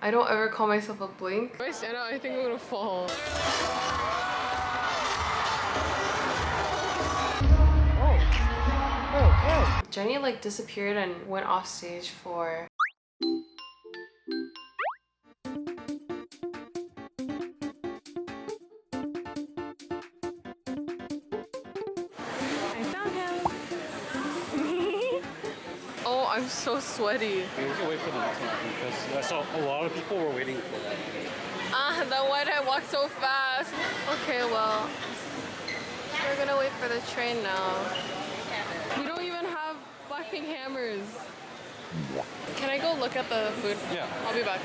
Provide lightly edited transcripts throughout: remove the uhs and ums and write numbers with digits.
I don't ever call myself a blink. If I stand out, I think I'm gonna fall. Oh. Jennie like disappeared and went off stage for Oh, I'm so sweaty. We can wait for the next one because I saw a lot of people were waiting for that. Then why did I walk so fast? Okay, well, we're gonna wait for the train now. We don't even have BLACKPINK hammers. Can I go look at the food? Yeah. I'll be back.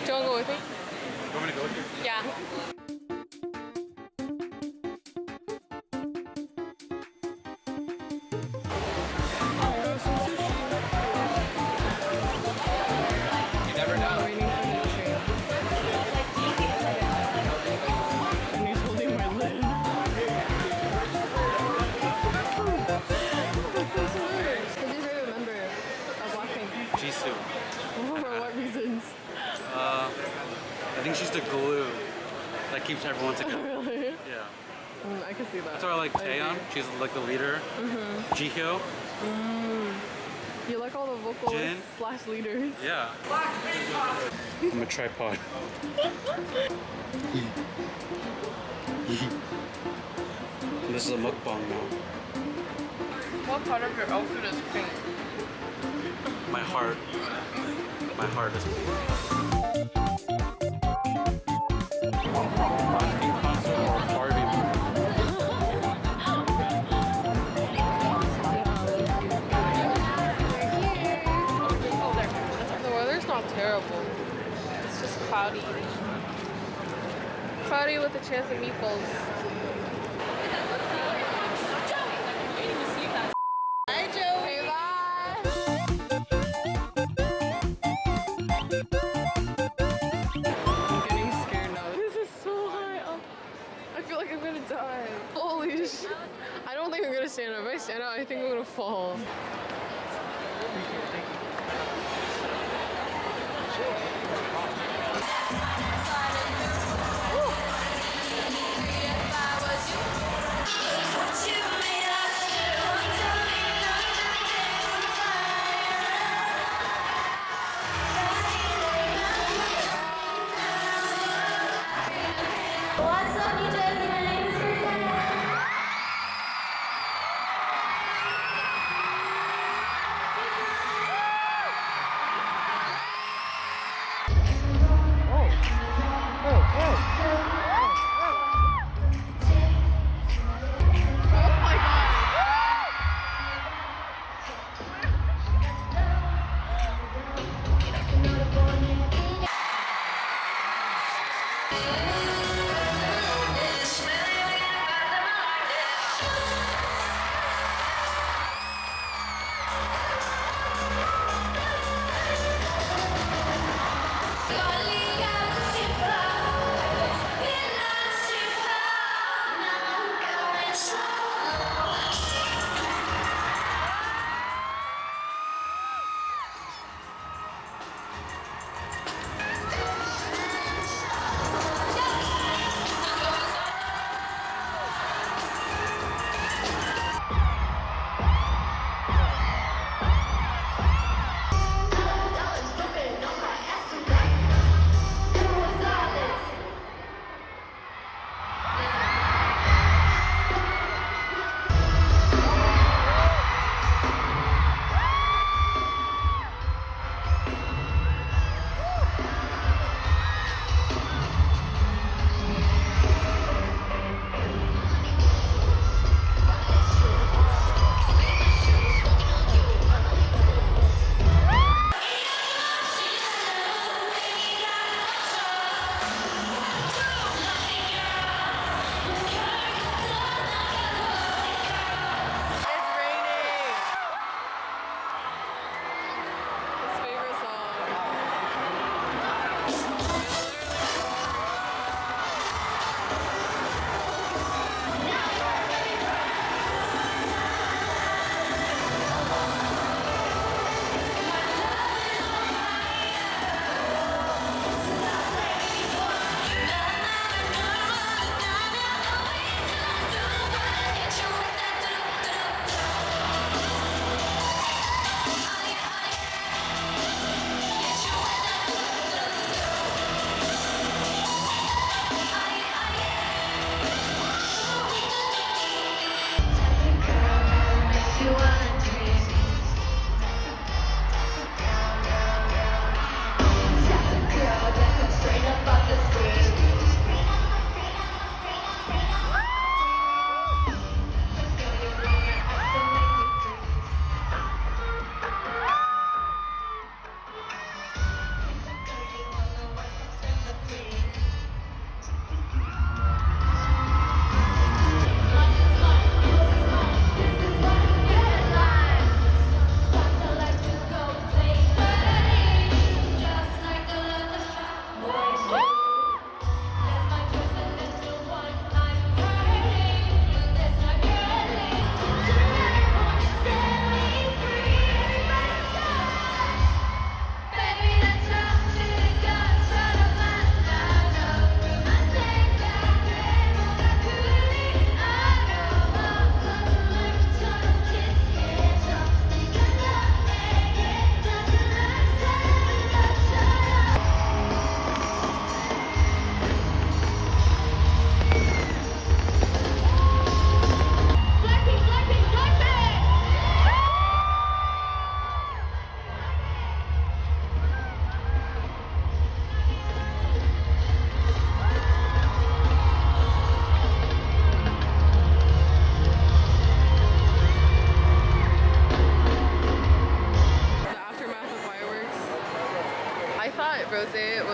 Do you wanna go with me? You want me to go with you? Yeah. For what reasons? I think she's the glue that keeps everyone together. Really? Yeah. I can see that. That's why I like Taeyeon. She's like the leader. Jihyo. You like all the vocalists slash leaders? Yeah. I'm a tripod. This is a mukbang now. What part of your outfit is pink? My heart. My heart is pink. Pink concert or Barbie movie? Oh, there. The weather's not terrible. It's just cloudy. Cloudy with a chance of meatballs. Hi, Joe. Hey, bye. I'm getting scared now. This is so high up. I feel like I'm gonna die. Holy shit. I don't think I'm gonna stand up. If I stand up, I think I'm gonna fall. What's up, you guys? My name is rosé.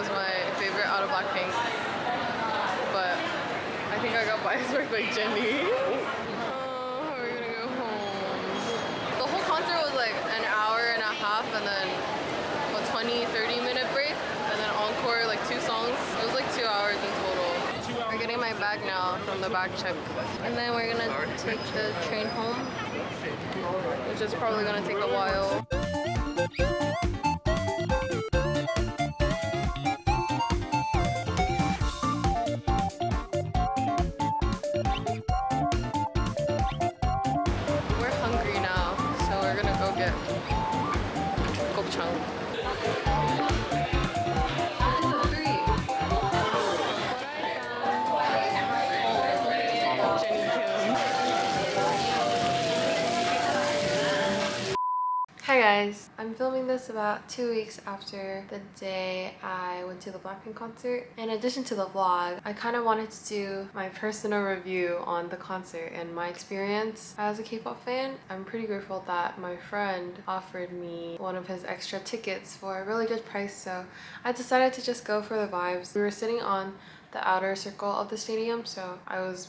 was my favorite out of Blackpink, but I think I got biased with like Jennie. Oh, how are we gonna go home? The whole concert was like an hour and a half and then a 20-30 minute break and then encore like 2 songs. It was like 2 hours in total. We're getting my bag now from the bag check. And then we're gonna take the train home, which is probably gonna take a while. We're hungry now, so we're gonna go get gopchang. Hi guys, I'm filming this about 2 weeks after the day I went to the Blackpink concert. In addition to the vlog, I kind of wanted to do my personal review on the concert and my experience as a K-pop fan. I'm pretty grateful that my friend offered me one of his extra tickets for a really good price, so I decided to just go for the vibes. We were sitting on the outer circle of the stadium, so I was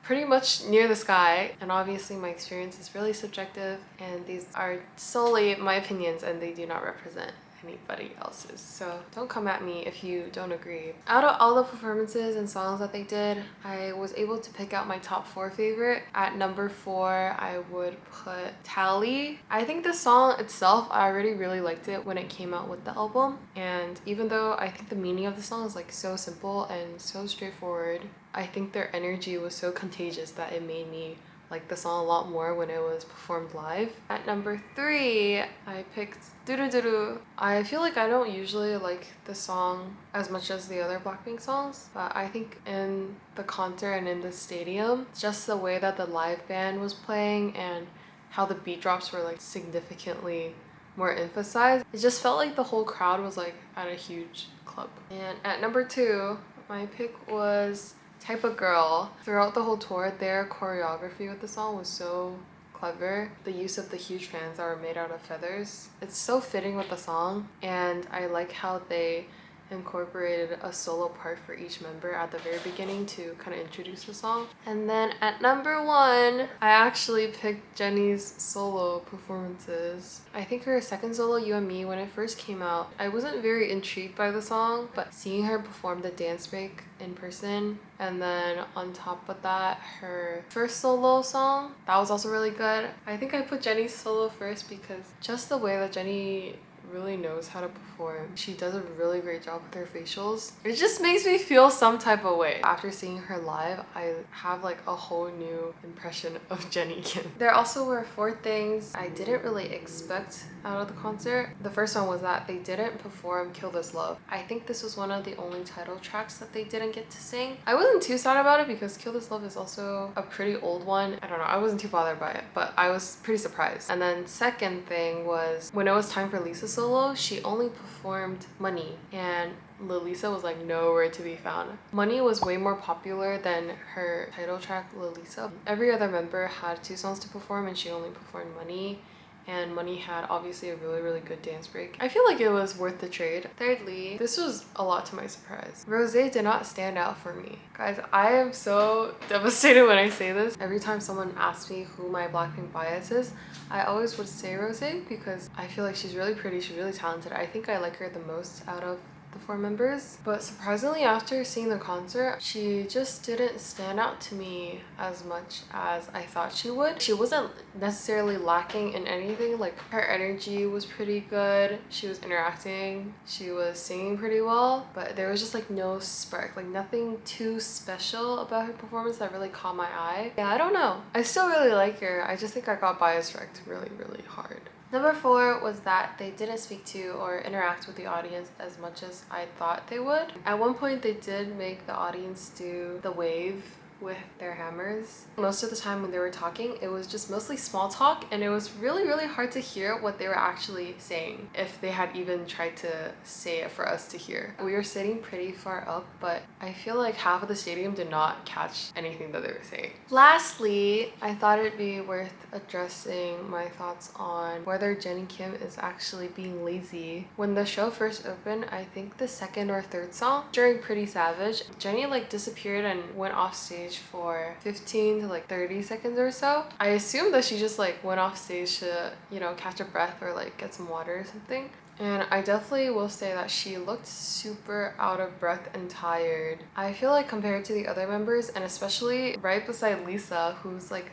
pretty much near the sky, and obviously my experience is really subjective and these are solely my opinions and they do not represent anybody else's, so don't come at me if you don't agree. Out of all the performances and songs that they did, I was able to pick out my top 4 favorite. At number 4 I would put Tally. I think the song itself, I already really liked it when it came out with the album, and even though I think the meaning of the song is like so simple and so straightforward, I think their energy was so contagious that it made me like the song a lot more when it was performed live. At number 3, I picked ddu-du-du. I feel like I don't usually like the song as much as the other Blackpink songs, but I think in the concert and in the stadium, just the way that the live band was playing and how the beat drops were like significantly more emphasized, it just felt like the whole crowd was like at a huge club. And at number 2, my pick was Typa Girl. Throughout the whole tour, their choreography with the song was so clever. The use of the huge fans that were made out of feathers. It's so fitting with the song, and I like how they incorporated a solo part for each member at the very beginning to kind of introduce the song. And then at number 1, I actually picked Jennie's solo performances. I think her second solo, You and Me, when it first came out, I wasn't very intrigued by the song, but seeing her perform the dance break in person, and then on top of that, her first solo song, that was also really good. I think I put Jennie's solo first because just the way that Jennie really knows how to perform. She does a really great job with her facials. It just makes me feel some type of way. After seeing her live, I have like a whole new impression of Jennie Kim. There also were 4 things I didn't really expect out of the concert. The first one was that they didn't perform Kill This Love. I think this was one of the only title tracks that they didn't get to sing. I wasn't too sad about it because Kill This Love is also a pretty old one. I don't know, I wasn't too bothered by it, but I was pretty surprised. And then second thing was when it was time for Lisa's solo, she only performed Money, and LALISA was like nowhere to be found. Money was way more popular than her title track LALISA. Every other member had 2 songs to perform and she only performed Money, and Money had obviously a really good dance break. I feel like it was worth the trade. Thirdly, this was a lot to my surprise. Rosé did not stand out for me. Guys, I am so devastated when I say this. Every time someone asks me who my Blackpink bias is, I always would say Rosé because I feel like she's really pretty, she's really talented. I think I like her the most out of the 4 members, but surprisingly after seeing the concert, she just didn't stand out to me as much as I thought she would. She wasn't necessarily lacking in anything. Like, her energy was pretty good, she was interacting, she was singing pretty well, but there was just like no spark, like nothing too special about her performance that really caught my eye. Yeah, I don't know, I still really like her, I just think I got bias wrecked really hard. Number 4 was that they didn't speak to or interact with the audience as much as I thought they would. At one point they did make the audience do the wave with their hammers. Most of the time when they were talking, it was just mostly small talk, and it was really hard to hear what they were actually saying, if they had even tried to say it for us to hear. We were sitting pretty far up, but I feel like half of the stadium did not catch anything that they were saying. Lastly, I thought it'd be worth addressing my thoughts on whether Jennie Kim is actually being lazy. When the show first opened, I think the second or third song during Pretty Savage, Jennie like disappeared and went off stage for 15 to like 30 seconds or so. I assumed that she just like went off stage to, you know, catch a breath or like get some water or something. And I definitely will say that she looked super out of breath and tired. I feel like compared to the other members, and especially right beside Lisa, who's like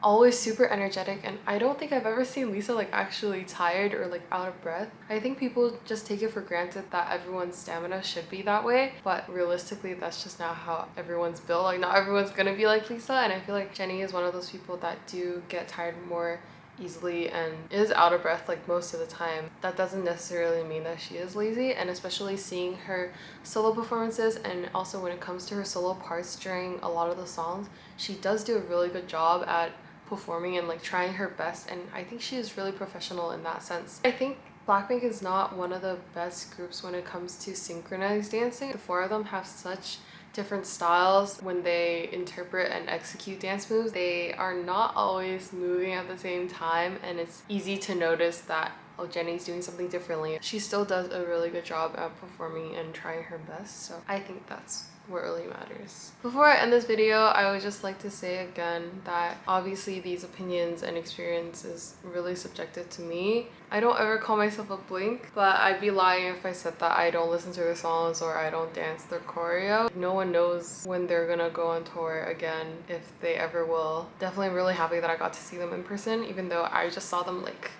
always super energetic, and I don't think I've ever seen Lisa like actually tired or like out of breath. I think people just take it for granted that everyone's stamina should be that way, but realistically that's just not how everyone's built. Like not everyone's gonna be like Lisa, and I feel like Jennie is one of those people that do get tired more easily and is out of breath like most of the time. That doesn't necessarily mean that she is lazy, and especially seeing her solo performances, and also when it comes to her solo parts during a lot of the songs, she does do a really good job at performing and like trying her best, and I think she is really professional in that sense. I think BLACKPINK is not one of the best groups when it comes to synchronized dancing. The four of them have such different styles when they interpret and execute dance moves. They are not always moving at the same time, and it's easy to notice that, oh, Jennie's doing something differently. She still does a really good job at performing and trying her best, so I think that's what really matters. Before I end this video, I would just like to say again that obviously these opinions and experience is really subjective to me. I don't ever call myself a Blink, but I'd be lying if I said that I don't listen to their songs or I don't dance their choreo. No one knows when they're gonna go on tour again, if they ever will. Definitely really happy that I got to see them in person, even though I just saw them like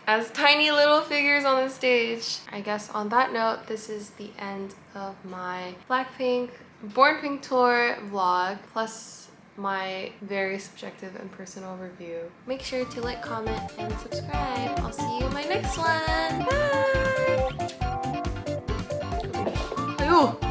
as tiny little figures on the stage. I guess on that note, this is the end of my BLACKPINK Born Pink tour vlog, plus my very subjective and personal review. Make sure to like, comment, and subscribe. I'll see you in my next one. Bye! Ayun!